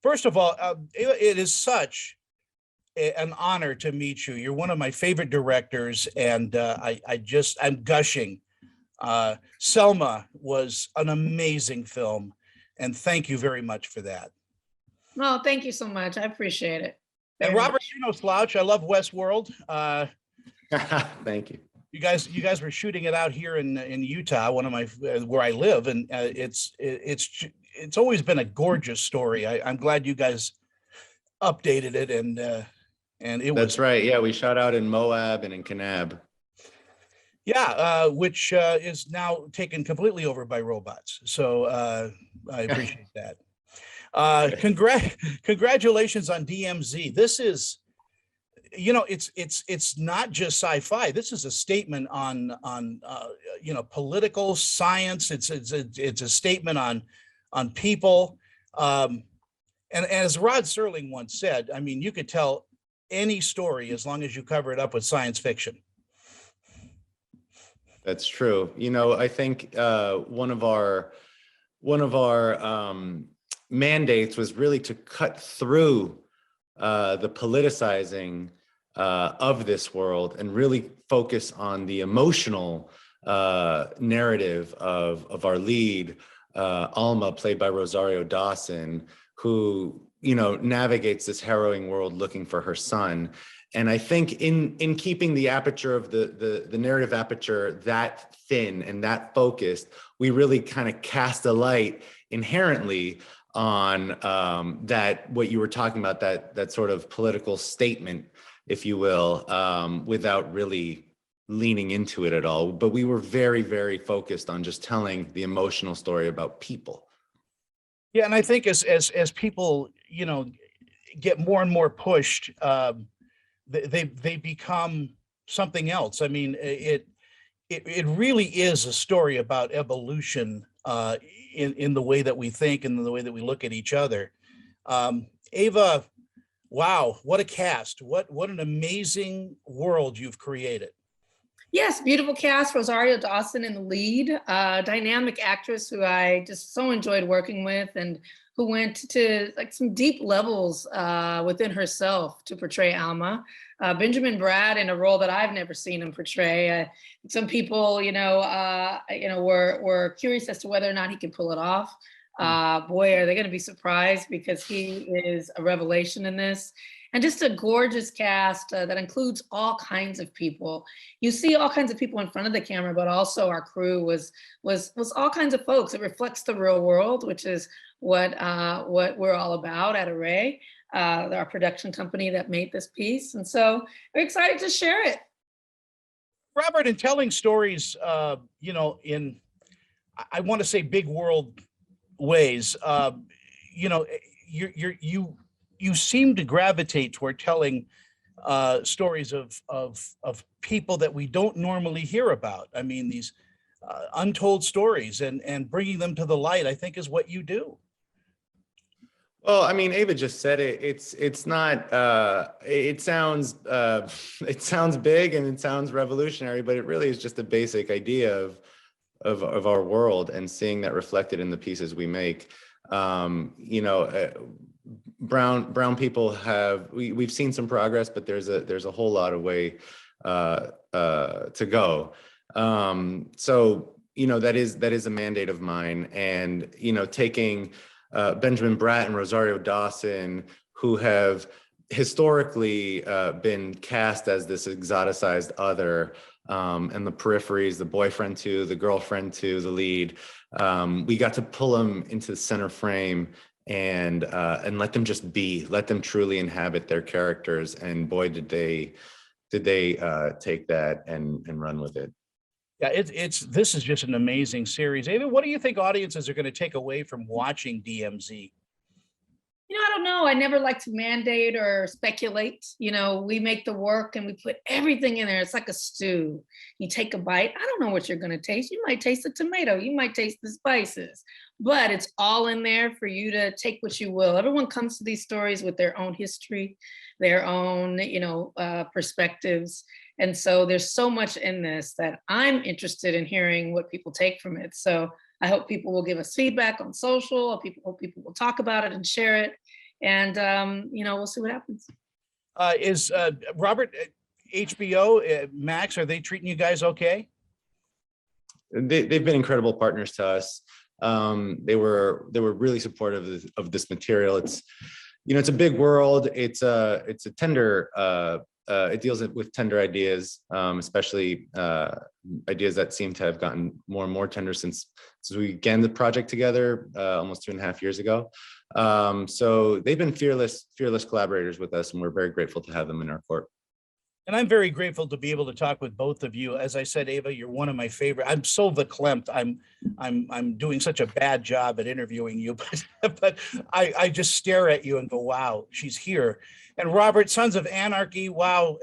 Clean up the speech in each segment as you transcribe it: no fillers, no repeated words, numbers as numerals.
First of all, it is such an honor to meet you. You're one of my favorite directors, and I'm gushing. Selma was an amazing film, and thank you very much for that. Well, thank you so much. I appreciate it. And Robert, you know Slouch, I love Westworld. Thank you. You guys were shooting it out here in Utah, one of my where I live, and it's always been a gorgeous story. I'm glad you guys updated it, and it was. That's right. Yeah, we shot out in Moab and in Kanab. Yeah, which is now taken completely over by robots. So I appreciate that. Congratulations on DMZ. This is, it's not just sci-fi. This is a statement on political science. It's a statement on people. And as Rod Serling once said, I mean, you could tell any story as long as you cover it up with science fiction. That's true. I think one of our mandates was really to cut through the politicizing of this world and really focus on the emotional narrative of our lead, Alma, played by Rosario Dawson, who navigates this harrowing world looking for her son. And I think in keeping the aperture of the narrative aperture that thin and that focused, we really kind of cast a light inherently on that, what you were talking about, that sort of political statement, if you will, without really leaning into it at all. But we were very, very focused on just telling the emotional story about people. Yeah, and I think as people, get more and more pushed, they become something else. I mean, it really is a story about evolution in the way that we think and the way that we look at each other. Ava, wow, what a cast! What an amazing world you've created. Yes, beautiful cast. Rosario Dawson in the lead, dynamic actress who I just so enjoyed working with, and who went to like some deep levels within herself to portray Alma. Benjamin Bratt in a role that I've never seen him portray. Some people, were curious as to whether or not he can pull it off. Boy, are they going to be surprised, because he is a revelation in this. And just a gorgeous cast that includes all kinds of people. You see all kinds of people in front of the camera, but also our crew was all kinds of folks. It reflects the real world, which is what we're all about at Array, our production company that made this piece. And so we're excited to share it. Robert, in telling stories, in, I want to say, big world ways, you seem to gravitate toward telling stories of people that we don't normally hear about. I mean, these untold stories, and bringing them to the light, I think, is what you do. Well, I mean, Ava just said it. It's not. It sounds big and it sounds revolutionary, but it really is just a basic idea of our world, and seeing that reflected in the pieces we make. Brown people we've seen some progress, but there's a whole lot of way to go. So that is a mandate of mine, and taking Benjamin Bratt and Rosario Dawson, who have historically been cast as this exoticized other, and the peripheries, the boyfriend to the girlfriend to the lead. We got to pull them into the center frame and let them just be, let them truly inhabit their characters. And boy, did they take that and run with it. Yeah, this is just an amazing series. Ava, what do you think audiences are going to take away from watching DMZ? I don't know. I never like to mandate or speculate. We make the work and we put everything in there. It's like a stew. You take a bite. I don't know what you're going to taste. You might taste the tomato. You might taste the spices, but it's all in there for you to take what you will. Everyone comes to these stories with their own history, their own, perspectives. And so there's so much in this that I'm interested in hearing what people take from it. So I hope people will give us feedback on social. People will talk about it and share it. And, we'll see what happens. Is Robert, HBO, Max, are they treating you guys okay? They've been incredible partners to us. They were really supportive of this material. It's a big world. It's a tender. It deals with tender ideas, especially ideas that seem to have gotten more and more tender since we began the project together almost 2.5 years ago. So they've been fearless collaborators with us, and we're very grateful to have them in our court. And I'm very grateful to be able to talk with both of you. As I said, Ava, you're one of my favorite. I'm so verklempt. I'm doing such a bad job at interviewing you, but I just stare at you and go, wow, she's here. And Robert, Sons of Anarchy, wow,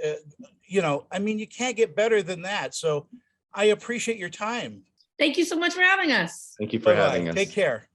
you can't get better than that. So I appreciate your time. Thank you so much for having us. Thank you for Bye-bye. having us. Take care.